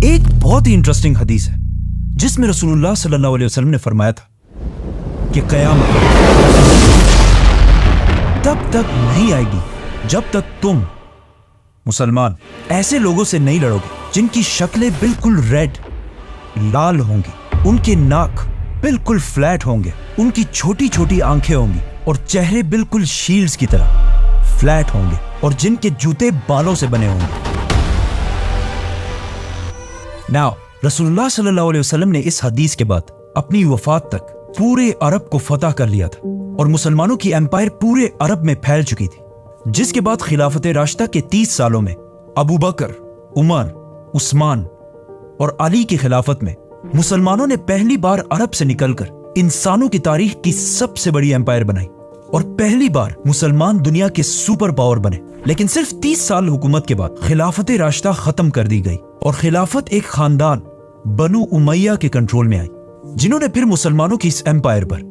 एक बहुत ही इंटरेस्टिंग हदीस है जिसमें रसूलुल्लाह सल्लल्लाहु अलैहि वसल्लम ने फरमाया था कि क़यामत तब तक नहीं आएगी जब तक तुम मुसलमान ऐसे लोगों से नहीं लड़ोगे जिनकी शक्लें बिल्कुल रेड लाल होंगी, उनके नाक बिल्कुल फ्लैट होंगे, उनकी छोटी छोटी आंखें होंगी और चेहरे बिल्कुल शील्ड्स की तरह फ्लैट होंगे और जिनके जूते बालों से बने होंगे। नाउ रसूलुल्लाह सल्लल्लाहु अलैहि वसल्लम ने इस हदीस के बाद अपनी वफात तक पूरे अरब को फतह कर लिया था और मुसलमानों की एम्पायर पूरे अरब में फैल चुकी थी, जिसके बाद खिलाफत राशिदा के 30 सालों में अबू बकर, उमर, उस्मान और अली की खिलाफत में मुसलमानों ने पहली बार अरब से निकलकर इंसानों की तारीख की सबसे बड़ी एम्पायर बनाई और पहली बार मुसलमान दुनिया के सुपर पावर बने। लेकिन सिर्फ 30 साल हुकूमत के बाद खिलाफत राशिदा खत्म कर दी गई और खिलाफत एक खानदान बनु उमैया के कंट्रोल में आई, जिन्होंने फिर मुसलमानों की इस एम्पायर पर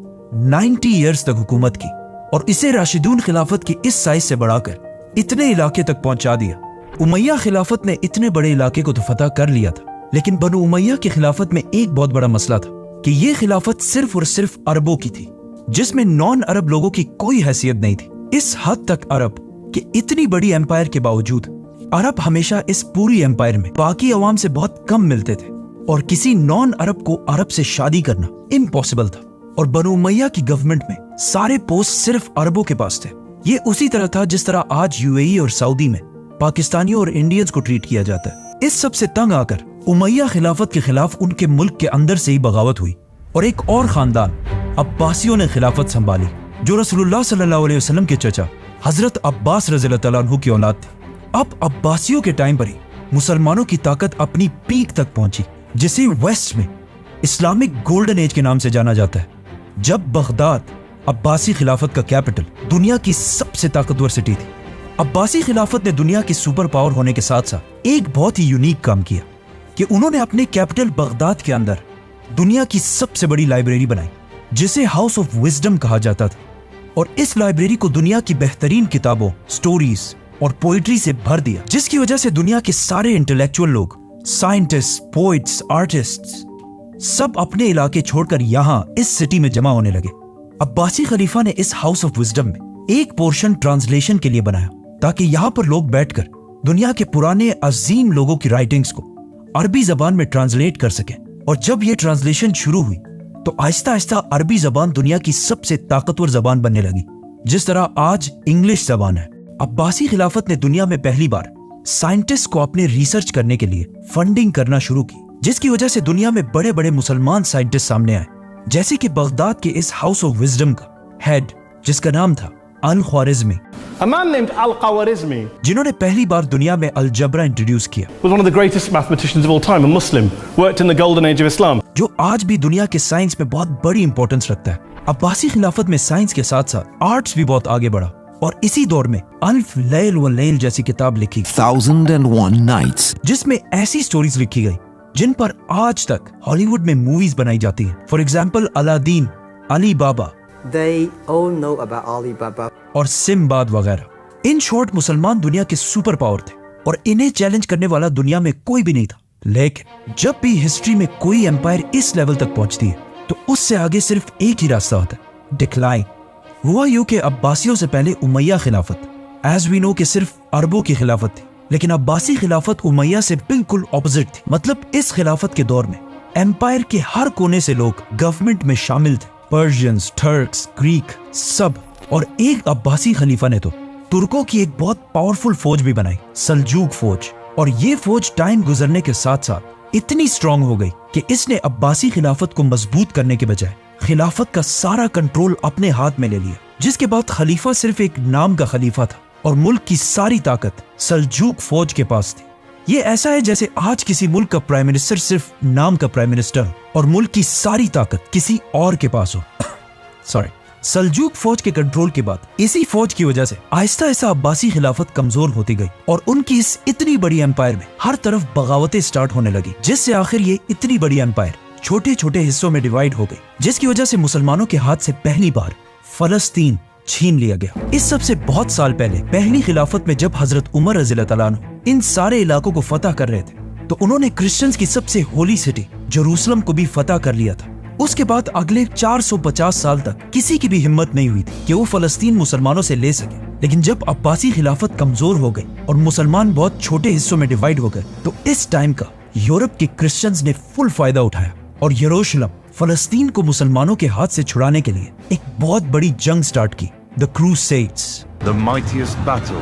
90 ईयर्स तक हुकूमत की और इसे राशिदून खिलाफत की इस साइज से बढ़ाकर इतने इलाके तक पहुंचा दिया। उमैया खिलाफत ने इतने बड़े इलाके को तो फतह कर लिया था, लेकिन बनु उमैया की खिलाफत में एक बहुत बड़ा मसला था कि यह खिलाफत सिर्फ और सिर्फ अरबों की थी, जिसमें नॉन अरब लोगों की कोई हैसियत नहीं थी। इस हद तक अरब कि इतनी बड़ी एम्पायर के बावजूद अरब हमेशा इस पूरी एम्पायर में बाकी अवाम से बहुत कम मिलते थे और किसी नॉन अरब को अरब से शादी करना इम्पॉसिबल था। और बनु उमैया की गवर्नमेंट में सारे पोस्ट सिर्फ अरबों के पास थे। ये उसी तरह था जिस तरह आज यूएई और सऊदी में पाकिस्तानियों और इंडियंस को ट्रीट किया जाता है। इस सब से तंग आकर उमैया खिलाफत के खिलाफ उनके मुल्क के अंदर से ही बगावत हुई और एक और खानदान अब्बासियों ने खिलाफत संभाली, जो रसूलुल्लाह सल्लल्लाहु अलैहि वसल्लम के चचा हजरत अब्बास रज़ियल्लाहु तआला अन्हु की औलाद थे। अब अब्बासियों के टाइम पर ही मुसलमानों की ताकत अपनी पीक तक पहुंची, जिसे वेस्ट में इस्लामिक गोल्डन एज के नाम से जाना जाता है, जब बगदाद अब्बासी खिलाफत का कैपिटल दुनिया की सबसे ताकतवर सिटी थी। अब्बासी खिलाफत ने दुनिया की सुपर पावर होने के साथ साथ एक बहुत ही यूनिक काम किया कि उन्होंने अपने कैपिटल बगदाद के अंदर दुनिया की सबसे बड़ी लाइब्रेरी बनाई, जिसे हाउस ऑफ विजडम कहा जाता था। और इस लाइब्रेरी को दुनिया की बेहतरीन किताबों, स्टोरीज और पोइट्री से भर दिया, जिसकी वजह से दुनिया के सारे इंटेलेक्चुअल लोग, साइंटिस्ट, पोइट्स, आर्टिस्ट्स सब अपने इलाके छोड़कर यहाँ इस सिटी में जमा होने लगे। अब्बासी खलीफा ने इस हाउस ऑफ विजडम में एक पोर्शन ट्रांसलेशन के लिए बनाया, ताकि यहाँ पर लोग बैठकर दुनिया के पुराने अजीम लोगों की राइटिंग्स को अरबी जबान में ट्रांसलेट कर सके। और जब ये ट्रांसलेशन शुरू हुई तो आहिस्ता आहिस्ता अरबी जबान दुनिया की सबसे ताकतवर जबान बनने लगी, जिस तरह आज इंग्लिश जबान है। अब्बासी खिलाफत ने दुनिया में पहली बार साइंटिस्ट को अपने रिसर्च करने के लिए फंडिंग करना शुरू की, जिसकी वजह से दुनिया में बड़े बड़े मुसलमान साइंटिस्ट सामने आए, जैसे कि बगदाद के इस हाउस ऑफ विजडम का हेड, जिसका नाम था अल-ख्वारिज़मी, A man named Al-Khwarizmi, जिन्होंने पहली बार दुनिया में अलजबरा इंट्रोड्यूस किया, was one of the greatest mathematicians of all time, a Muslim, worked in the golden age of Islam. जो आज भी दुनिया के साइंस में बहुत बड़ी इंपॉर्टेंस रखता है। अब्बासी खिलाफत में साइंस के साथ साथ आर्ट्स भी बहुत आगे बढ़ा और इसी दौर में अल्फ लैल व लैल जैसी किताब लिखी, 1001 Nights, जिसमें ऐसी स्टोरीज लिखी गई जिन पर आज तक हॉलीवुड में मूवीज बनाई जाती हैं। For example Aladdin, Ali Baba, They all know about Alibaba. और सिम्बाद वगैरह। इन शॉर्ट मुसलमान दुनिया के सुपर पावर थे और इन्हें चैलेंज करने वाला दुनिया में कोई भी नहीं था। लेकिन जब भी हिस्ट्री में कोई एम्पायर इस लेवल तक पहुंचती है तो उससे आगे सिर्फ एक ही रास्ता होता है, डिक्लाइन। हुआ यूं कि अब्बासियों से पहले उमैया खिलाफत एज वी नो कि सिर्फ अरबों की खिलाफत थी, लेकिन अब्बासी खिलाफत उमैया से बिल्कुल ऑपोजिट थी। मतलब इस खिलाफत के दौर में एम्पायर के हर कोने से लोग गवर्नमेंट में शामिल थे, पर्शियंस, टर्क्स, ग्रीक सब। और एक अब्बासी खलीफा ने तो तुर्कों की एक बहुत पावरफुल फौज भी बनाई, सल्जूक फौज। और ये फौज टाइम गुजरने के साथ साथ इतनी स्ट्रांग हो गई कि इसने अब्बासी खिलाफत को मजबूत करने के बजाय खिलाफत का सारा कंट्रोल अपने हाथ में ले लिया, जिसके बाद खलीफा सिर्फ एक नाम का खलीफा था और मुल्क की सारी ताकत सल्जूक फौज के पास थी। ये ऐसा है जैसे आज किसी मुल्क का प्राइम मिनिस्टर सिर्फ नाम का प्राइम मिनिस्टर हो और मुल्क की सारी ताकत किसी और के पास हो। सॉरी। सल्जूक फौज के कंट्रोल के बाद इसी फौज की वजह से आहिस्ता आहिस्ता अब्बासी खिलाफत कमजोर होती गई और उनकी इस इतनी बड़ी एम्पायर में हर तरफ बगावतें स्टार्ट होने लगी, जिससे आखिर ये इतनी बड़ी एम्पायर छोटे छोटे हिस्सों में डिवाइड हो गई, जिसकी वजह से मुसलमानों के हाथ से पहली बार फलस्तीन छीन लिया गया। इस सब से बहुत साल पहले पहली खिलाफत में जब हजरत उमर रज़ियल्लाहु तआला अन्हु इन सारे इलाकों को फतह कर रहे थे तो उन्होंने क्रिश्चियंस की सबसे होली सिटी जेरूसलम को भी फतह कर लिया था। उसके बाद अगले 450 साल तक किसी की भी हिम्मत नहीं हुई थी कि वो फलस्तीन मुसलमानों से ले सके। लेकिन जब अब्बासी खिलाफत कमजोर हो गई और मुसलमान बहुत छोटे हिस्सों में डिवाइड हो गए, तो इस टाइम का यूरोप के क्रिश्चियंस ने फुल फायदा उठाया और यरूशलेम फलस्तीन को मुसलमानों के हाथ से छुड़ाने के लिए एक बहुत बड़ी जंग स्टार्ट की, the crusades, the mightiest battle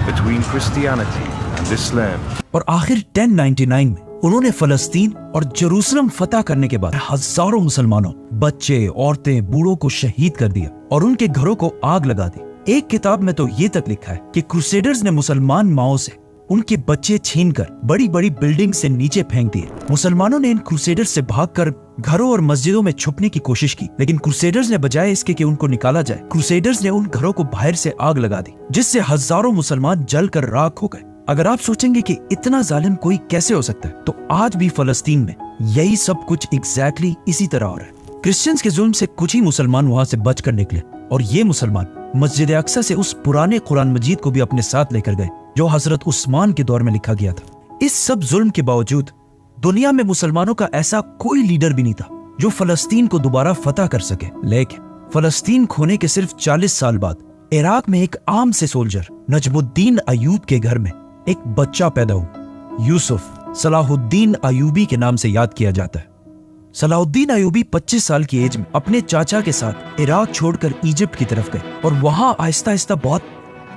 between Christianity and Islam. और आखिर 1099 में उन्होंने फलस्तीन और जेरूसलम फतह करने के बाद हजारों मुसलमानों, बच्चे, औरतें, बूढ़ों को शहीद कर दिया और उनके घरों को आग लगा दी। एक किताब में तो ये तक लिखा है कि क्रूसेडर्स ने मुसलमान माओं से उनके बच्चे छीनकर बड़ी बड़ी बिल्डिंग से नीचे फेंक दिए। मुसलमानों ने इन क्रूसेडर्स से भागकर घरों और मस्जिदों में छुपने की कोशिश की, लेकिन क्रूसेडर्स ने बजाय इसके कि उनको निकाला जाए, क्रूसेडर्स ने उन घरों को बाहर से आग लगा दी, जिससे हजारों मुसलमान जलकर राख हो गए। अगर आप सोचेंगे कि इतना जालिम कोई कैसे हो सकता है, तो आज भी फलस्तीन में यही सब कुछ एग्जैक्टली इसी तरह हो रहा है। क्रिश्चियंस के जुल्म से कुछ ही मुसलमान वहां से बचकर निकले और ये मुसलमान मस्जिद अक्सा से उस पुराने कुरान मजीद को भी अपने साथ लेकर गए जो हजरत उस्मान के दौर में लिखा गया था। इस सब जुल्म के बावजूद दुनिया में मुसलमानों का ऐसा कोई लीडर भी नहीं था जो फलस्तीन को दोबारा फतह कर सके। लेकिन फलस्तीन खोने के सिर्फ 40 साल बाद इराक में एक आम से सोल्जर नजमुद्दीन अयूब के घर में एक बच्चा पैदा हुआ। यूसुफ सलाहुद्दीन अयूबी के नाम से याद किया जाता है। सलाहुद्दीन अयूबी 25 साल की एज में अपने चाचा के साथ इराक छोड़कर इजिप्ट की तरफ गए और वहां आहिस्ता आहिस्ता बहुत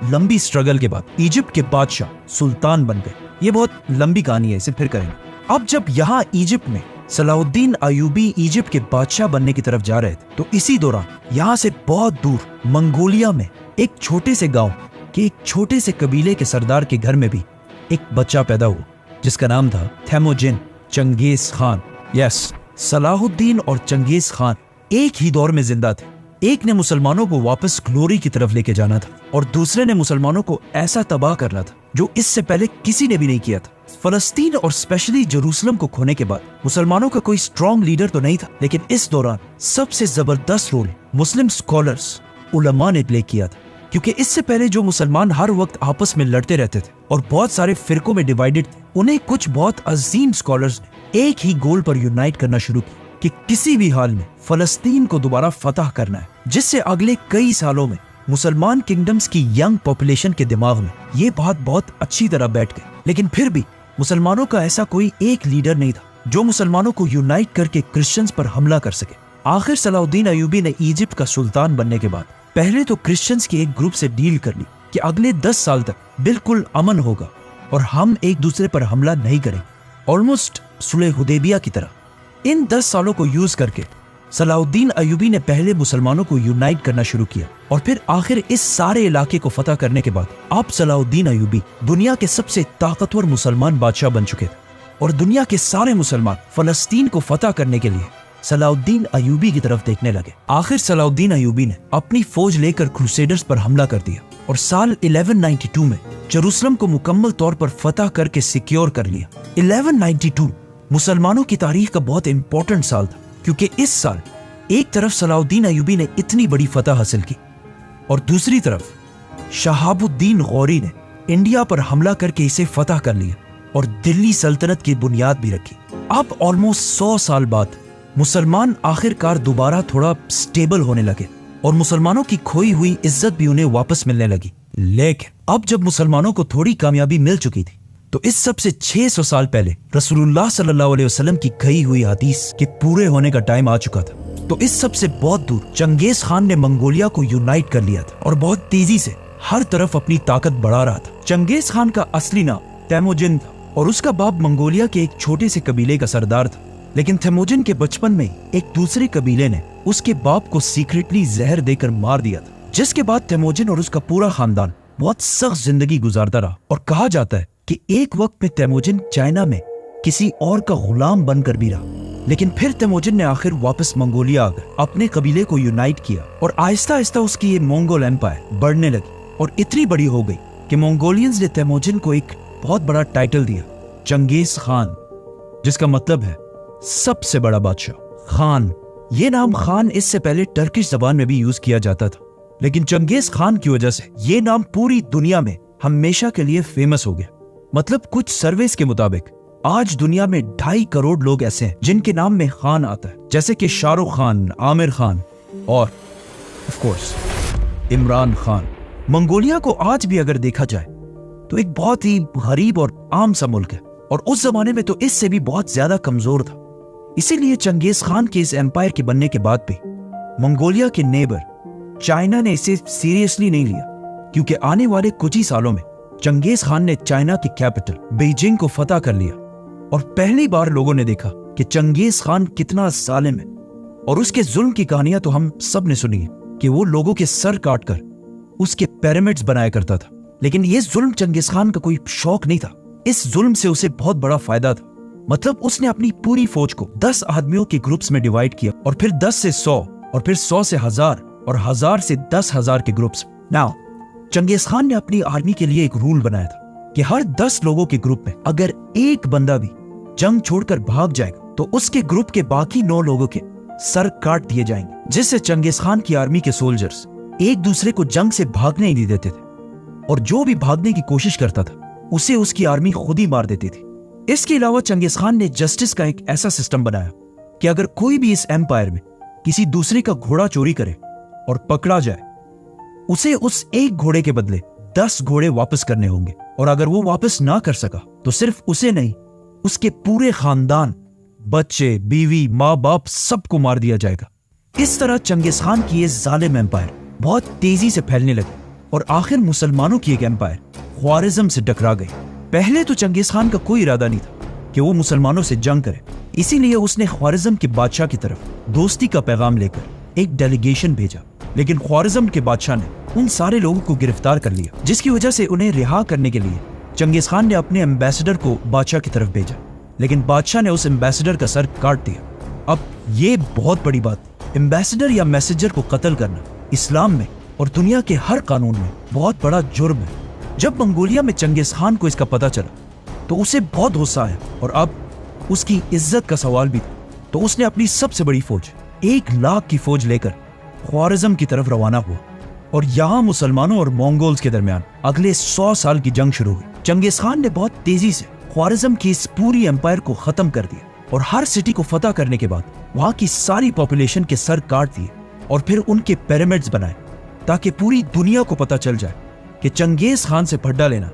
लंबी स्ट्रगल के बाद इजिप्ट के बादशाह सुल्तान बन गए। ये बहुत लंबी कहानी है, इसे फिर करेंगे। अब जब यहाँ इजिप्ट में सलाहुद्दीन अयूबी इजिप्ट के बादशाह बनने की तरफ जा रहे थे, तो इसी दौरान यहाँ से बहुत दूर मंगोलिया में एक छोटे से गांव के एक छोटे से कबीले के सरदार के घर में भी एक बच्चा पैदा हुआ जिसका नाम था Temujin Genghis Khan. Yes, Salahuddin और चंगेज खान एक ही दौर में जिंदा थे। एक ने मुसलमानों को वापस ग्लोरी की तरफ लेके जाना था और दूसरे ने मुसलमानों को ऐसा तबाह करना था जो इससे पहले किसी ने भी नहीं किया था। फलस्तीन और स्पेशली जेरूसलम को खोने के बाद मुसलमानों का कोई स्ट्रॉन्ग लीडर तो नहीं था, लेकिन इस दौरान सबसे जबरदस्त रोल मुस्लिम स्कॉलर्स उलमा ने प्ले किया था, क्योंकि इससे पहले जो मुसलमान हर वक्त आपस में लड़ते रहते थे और बहुत सारे फिरकों में डिवाइडेड थे, उन्हें कुछ बहुत अजीम स्कॉलर्स ने एक ही गोल पर यूनाइट करना शुरू किया कि किसी भी हाल में फलस्तीन को दोबारा फतह करना है, जिससे अगले कई सालों में मुसलमान किंगडम्स की यंग पॉपुलेशन के दिमाग में ये बात बहुत अच्छी तरह बैठ गई। लेकिन फिर भी मुसलमानों का ऐसा कोई एक लीडर नहीं था जो मुसलमानों को यूनाइट करके क्रिश्चियंस पर हमला कर सके। आखिर सलाहुद्दीन अयूबी ने इजिप्ट का सुल्तान बनने के बाद पहले तो क्रिश्चियंस के एक ग्रुप से डील कर ली कि अगले 10 साल तक बिल्कुल अमन होगा और हम एक दूसरे पर हमला नहीं करेंगे, ऑलमोस्ट सुलह हुदैबिया की तरह। इन 10 सालों को यूज करके सलाहुद्दीन अयूबी ने पहले मुसलमानों को यूनाइट करना शुरू किया और फिर आखिर इस सारे इलाके को फतह करने के बाद अब सलाहुद्दीन अयूबी दुनिया के सबसे ताकतवर मुसलमान बादशाह बन चुके थे और दुनिया के सारे मुसलमान फलस्तीन को फतह करने के लिए सलाहुद्दीन अयूबी की तरफ देखने लगे। आखिर सलाहुद्दीन अयूबी ने अपनी फौज लेकर क्रूसेडर्स पर हमला कर दिया और साल 1192 में जेरूसलम को मुकम्मल तौर पर फतह करके सिक्योर कर लिया। 1192 मुसलमानों की तारीख का बहुत इंपॉर्टेंट साल था, क्योंकि इस साल एक तरफ सलाहुद्दीन अयूबी ने इतनी बड़ी फतह हासिल की और दूसरी तरफ शहाबुद्दीन गौरी ने इंडिया पर हमला करके इसे फतह कर लिया और दिल्ली सल्तनत की बुनियाद भी रखी। अब ऑलमोस्ट 100 साल बाद मुसलमान आखिरकार दोबारा थोड़ा स्टेबल होने लगे और मुसलमानों की खोई हुई इज्जत भी उन्हें वापस मिलने लगी। लेकिन अब जब मुसलमानों को थोड़ी कामयाबी मिल चुकी थी, तो इस सब से 600 साल पहले रसूलुल्लाह सल्लल्लाहु अलैहि वसल्लम की कही हुई हदीस के पूरे होने का टाइम आ चुका था। तो इस सब से बहुत दूर चंगेज खान ने मंगोलिया को यूनाइट कर लिया था और बहुत तेजी से हर तरफ अपनी ताकत बढ़ा रहा था। चंगेज खान का असली नाम तेमुजिन था और उसका बाप मंगोलिया के एक छोटे से कबीले का सरदार था। लेकिन तेमुजिन के बचपन में एक दूसरे कबीले ने उसके बाप को सीक्रेटली जहर देकर मार दिया था, जिसके बाद तेमुजिन और उसका पूरा खानदान बहुत सख्त जिंदगी गुजारता रहा। और कहा जाता है कि एक वक्त में तेमुजिन चाइना में किसी और का गुलाम बनकर भी रहा, लेकिन फिर तेमुजिन ने आखिर वापस मंगोलिया आकर अपने कबीले को यूनाइट किया और आहिस्ता आहिस्ता उसकी ये मंगोल एम्पायर बढ़ने लगी और इतनी बड़ी हो गई कि मंगोलियंस ने तेमुजिन को एक बहुत बड़ा टाइटल दिया, चंगेज खान, जिसका मतलब है सबसे बड़ा बादशाह। खान, ये नाम खान इससे पहले टर्किश जबान में भी यूज किया जाता था, लेकिन चंगेज खान की वजह से ये नाम पूरी दुनिया में हमेशा के लिए फेमस हो गया। मतलब कुछ सर्वेस के मुताबिक आज दुनिया में 2.5 करोड़ लोग ऐसे हैं जिनके नाम में खान आता है, जैसे कि शाहरुख खान, आमिर खान और of course Imran Khan. Mongolia को आज भी अगर देखा जाए तो एक बहुत ही गरीब और आम सा मुल्क है, और उस जमाने में तो इससे भी बहुत ज्यादा कमजोर था। इसीलिए चंगेज खान के इस एम्पायर के बनने के बाद भी मंगोलिया के नेबर चाइना ने इसे सीरियसली नहीं लिया, क्योंकि आने वाले कुछ ही सालों में चंगेज खान ने चाइना की कैपिटल बीजिंग को फतह कर लिया, और पहली बार लोगों ने देखा कि चंगेज खान कितना जालिम है। और उसके जुल्म की कहानियां तो हम सब ने सुनी है कि वो लोगों के सर काटकर उसके पिरामिड्स बनाया करता था। लेकिन ये जुल्म चंगेज खान का कोई शौक नहीं था, इस जुल्म से उसे बहुत बड़ा फायदा था। मतलब उसने अपनी पूरी फौज को 10 आदमियों के ग्रुप्स में डिवाइड किया, और फिर 10 से 100, और फिर 100 से 1000, और 1000 से 10,000 के ग्रुप्स। नाउ चंगेज खान ने अपनी आर्मी के लिए एक रूल बनाया था कि हर 10 लोगों के ग्रुप में अगर एक बंदा भी जंग छोड़कर भाग जाएगा तो उसके ग्रुप के बाकी 9 लोगों के सर काट दिए जाएंगे, जिससे चंगेज खान की आर्मी के सोल्जर्स एक दूसरे को जंग से भागने ही नहीं देते थे, और जो भी भागने की कोशिश करता था उसे उसकी आर्मी खुद ही मार देती थी। इसके अलावा चंगेज खान ने जस्टिस का एक ऐसा सिस्टम बनाया कि अगर कोई भी इस एम्पायर में किसी दूसरे का घोड़ा चोरी करे और पकड़ा जाए, उसे उस एक घोड़े के बदले 10 घोड़े वापस करने होंगे, और अगर वो वापस ना कर सका तो सिर्फ उसे नहीं, उसके पूरे खानदान, बच्चे, बीवी, माँ बाप सबको मार दिया जाएगा। इस तरह चंगेज खान की ये जालिम एम्पायर बहुत तेजी से फैलने लगी, और आखिर मुसलमानों की एक एम्पायर ख्वारिज्म से टकरा गई। पहले तो चंगेज खान का कोई इरादा नहीं था कि वो मुसलमानों से जंग करे, इसीलिए उसने ख्वारिज्म के बादशाह की तरफ दोस्ती का पैगाम लेकर एक डेलीगेशन भेजा। लेकिन ख्वारिज्म के बादशाह ने उन सारे लोगों को गिरफ्तार कर लिया, जिसकी वजह से उन्हें रिहा करने के लिए चंगेज खान ने अपने एम्बेसडर को बादशाह की तरफ भेजा। लेकिन बादशाह ने उस एम्बेसडर का सर काट दिया। अब ये बहुत बड़ी बात, एम्बेसडर या मैसेजर को कत्ल करना इस्लाम में और दुनिया के हर कानून में बहुत बड़ा जुर्म है। जब मंगोलिया में चंगेज खान को इसका पता चला तो उसे बहुत गुस्सा आया, और अब उसकी इज्जत का सवाल भी था। तो उसने अपनी सबसे बड़ी फौज 1 लाख की फौज लेकर ख्वारिज्म की तरफ रवाना हुआ, और यहाँ मुसलमानों और मंगोल्स के दरमियान अगले 100 साल की जंग शुरू हुई। चंगेज खान ने बहुत तेजी से ख्वारिज्म की इस पूरी एम्पायर को खत्म कर दिया, और हर सिटी को फतह करने के बाद वहां की सारी पॉपुलेशन के सर काट दिए, और फिर उनके पिरामिड्स बनाए, ताकि पूरी दुनिया को पता चल जाए कि चंगेज खान से फड्डा लेना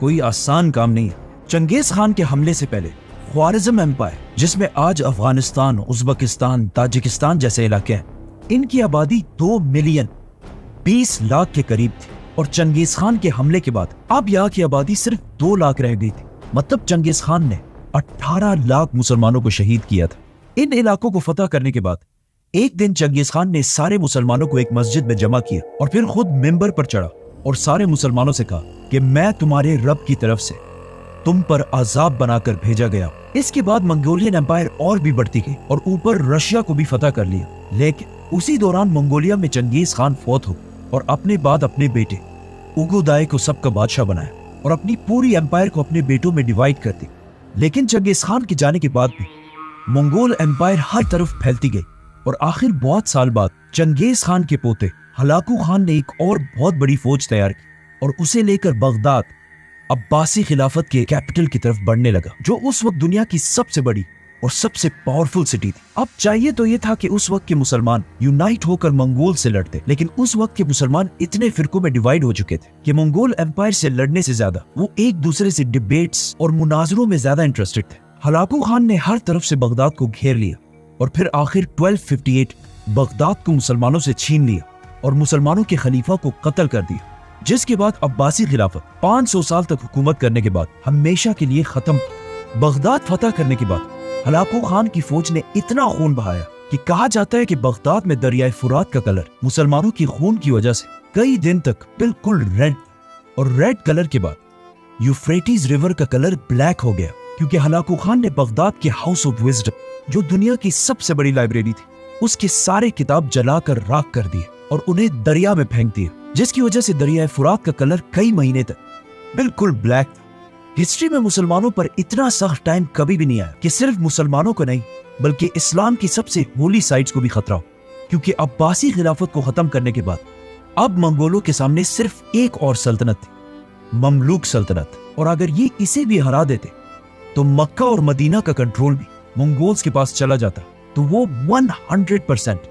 कोई आसान काम नहीं है। चंगेज खान के हमले से पहले ख्वारिज्म एम्पायर, जिसमें आज अफगानिस्तान, उज्बेकिस्तान, ताजिकिस्तान जैसे इलाके हैं, इनकी आबादी 2 मिलियन 20 लाख के करीब थी, और चंगेज खान के हमले के बाद अब यहाँ की आबादी सिर्फ 2 लाख रह गई थी। मतलब चंगेज खान ने 18 लाख मुसलमानों को शहीद किया था। इन इलाकों को फतह करने के बाद एक दिन चंगेज खान ने सारे मुसलमानों को एक मस्जिद में जमा किया, और फिर खुद मिंबर पर चढ़ा और सारे मुसलमानों से कहा कि मैं तुम्हारे रब की तरफ से तुम पर अजाब बनाकर भेजा गया। इसके बाद मंगोलियन एम्पायर और भी बढ़ती गई, और ऊपर रशिया को भी फतह कर लिया। लेकिन उसी दौरान मंगोलिया में चंगेज खान फौत हो, और अपने बाद अपने बेटे उगुदाई को सबका बादशाह बनाया, और अपनी पूरी एम्पायर को अपने बेटों में डिवाइड कर दी। लेकिन चंगेज खान के जाने के बाद भी मंगोल एम्पायर हर तरफ फैलती गई, और आखिर बहुत साल बाद चंगेज खान के पोते हलाकू खान ने एक और बहुत बड़ी फौज तैयार की, और उसे लेकर बगदाद अब्बासी खिलाफत के कैपिटल की तरफ बढ़ने लगा, जो उस वक्त दुनिया की सबसे बड़ी और सबसे पावरफुल सिटी थी। अब चाहिए तो ये था कि उस वक्त के मुसलमान यूनाइट होकर मंगोल से लड़ते, लेकिन उस वक्त के मुसलमान इतने फिरकों में डिवाइड हो चुके थे कि मंगोल एम्पायर से लड़ने से ज्यादा वो एक दूसरे से डिबेट्स और मुनाजरों में ज्यादा इंटरेस्टेड थे। हलाकू खान ने हर तरफ से बगदाद को घेर लिया, और फिर आखिर 1258 बगदाद को मुसलमानों से छीन लिया और मुसलमानों के खलीफा को कत्ल कर दिया, जिसके बाद अब्बासी खिलाफत 500 साल तक हुकूमत करने के बाद हमेशा के लिए खत्म। बगदाद फतह करने के बाद हलाकू खान की फौज ने इतना खून बहाया कि कहा जाता है कि बगदाद में दरियाए फुरात का कलर मुसलमानों की खून की वजह से कई दिन तक बिल्कुल रेड, और रेड कलर के बाद यूफ्रेटिस रिवर का कलर ब्लैक हो गया, क्योंकि हलाकू खान ने बगदाद के हाउस ऑफ विजडम, जो दुनिया की सबसे बड़ी लाइब्रेरी थी, उसके सारे किताब जलाकर राख कर दिए और उन्हें दरिया में फेंक दिए, जिसकी वजह से दरियाए फुरात का कलर कई महीने तक बिल्कुल ब्लैक था। हिस्ट्री में मुसलमानों पर इतना सख्त टाइम कभी भी नहीं आया कि सिर्फ मुसलमानों को नहीं बल्कि इस्लाम की सबसे होली साइट्स को भी खतरा हो, क्योंकि अब्बासी खिलाफत को खत्म करने के बाद अब मंगोलों के सामने सिर्फ एक और सल्तनत थी, ममलूक सल्तनत, और अगर ये इसे भी हरा देते तो मक्का और मदीना का कंट्रोल भी मंगोल्स के पास चला जाता तो वो 100%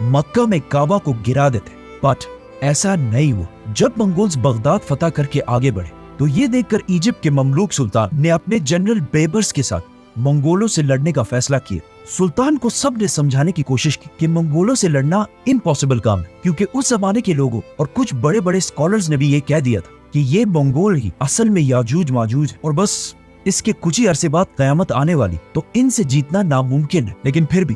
मक्का में काबा को गिरा देते। बट ऐसा नहीं हुआ। जब मंगोल्स बगदाद फतह करके आगे बढ़े तो ये देखकर इजिप्ट के ममलूक सुल्तान ने अपने जनरल बेबर्स के साथ मंगोलों से लड़ने का फैसला किया। सुल्तान को सबने समझाने की कोशिश की कि मंगोलों से लड़ना इम्पॉसिबल काम है, क्योंकि उस जमाने के लोगों और कुछ बड़े बड़े स्कॉलर्स ने भी ये कह दिया था कि ये मंगोल ही असल में याजूज माजूज है और बस इसके कुछ ही अरसे बाद कयामत आने वाली, तो इनसे जीतना नामुमकिन है। लेकिन फिर भी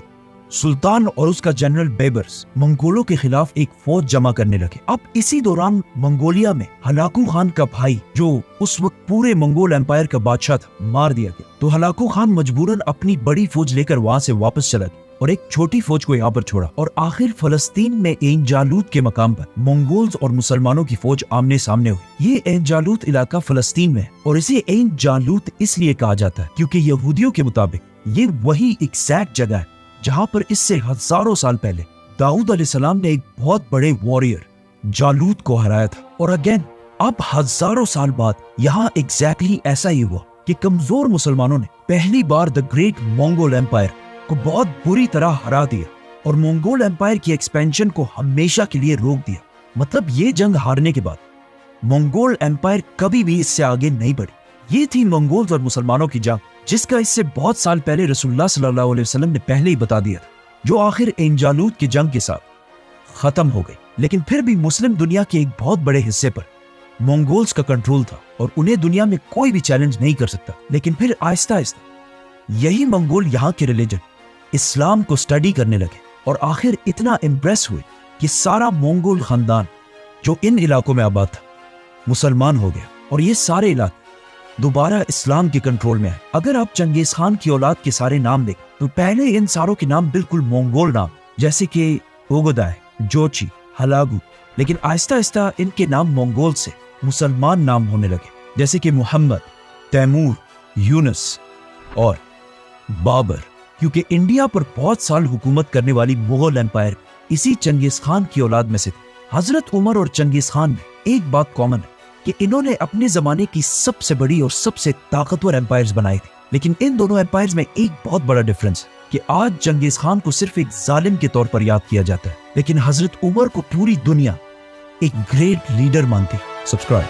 सुल्तान और उसका जनरल बेबर्स मंगोलों के खिलाफ एक फौज जमा करने लगे। अब इसी दौरान मंगोलिया में हलाकू खान का भाई, जो उस वक्त पूरे मंगोल एम्पायर का बादशाह था, मार दिया गया। तो हलाकू खान मजबूरन अपनी बड़ी फौज लेकर वहां से वापस चला गया और एक छोटी फौज को यहाँ पर छोड़ा। और आखिर फलस्तीन में एन जालूत के मकाम पर मंगोल्स और मुसलमानों की फौज आमने सामने हुई। ये एन जालूत इलाका फलस्तीन में है और इसे एन जालूत इसलिए कहा जाता है क्योंकि यहूदियों के मुताबिक ये वही एग्जैक्ट जगह है जहाँ पर इससे हजारों साल पहले दाऊद अलैहिस्सलाम ने एक बहुत बड़े वॉरियर जालूत को हराया था। और अगेन अब हजारों साल बाद यहाँ एग्जैक्टली ऐसा ही हुआ कि कमजोर मुसलमानों ने पहली बार द ग्रेट मंगोल एम्पायर को बहुत बुरी तरह हरा दिया और मंगोल एम्पायर की एक्सपेंशन को हमेशा के लिए रोक दिया। मतलब ये जंग हारने के बाद मंगोल एम्पायर कभी भी इससे आगे नहीं बढ़ी। ये थी मंगोल्स और मुसलमानों की जंग, जिसका इससे बहुत साल पहले रसूलुल्लाह सल्लल्लाहु अलैहि वसल्लम ने पहले ही बता दिया था, जो आखिर एन जालूत की जंग के साथ खत्म हो गई। लेकिन फिर भी मुस्लिम दुनिया के एक बहुत बड़े हिस्से पर मंगोल्स का कंट्रोल था और उन्हें दुनिया में कोई भी चैलेंज नहीं कर सकता। लेकिन फिर आहिस्ता आहिस्ता यही मंगोल यहाँ के रिलीजन इस्लाम को स्टडी करने लगे और आखिर इतना इम्प्रेस हुए कि सारा मंगोल खानदान जो इन इलाकों में आबाद था मुसलमान हो गया और ये सारे इलाके दोबारा इस्लाम के कंट्रोल में आए। अगर आप चंगेज खान की औलाद के सारे नाम देखें तो पहले इन सारों के नाम बिल्कुल मंगोल नाम, जैसे कि ओगोदाय, जोची, हलागू। लेकिन आहिस्ता आहिस्ता इनके नाम मंगोल से मुसलमान नाम होने लगे, जैसे कि मोहम्मद, तैमूर, यूनुस और बाबर। क्योंकि इंडिया पर बहुत साल हुकूमत करने वाली मुगल एम्पायर इसी चंगेज खान की औलाद में से थी। हजरत उमर और चंगेज खान में एक बात कॉमन है कि इन्होंने अपने जमाने की सबसे बड़ी और सबसे ताकतवर एम्पायर्स बनाई थी। लेकिन इन दोनों एम्पायर्स में एक बहुत बड़ा डिफरेंस है कि आज चंगेज खान को सिर्फ एक जालिम के तौर पर याद किया जाता है, लेकिन हजरत उमर को पूरी दुनिया एक ग्रेट लीडर मानती है। सब्सक्राइब।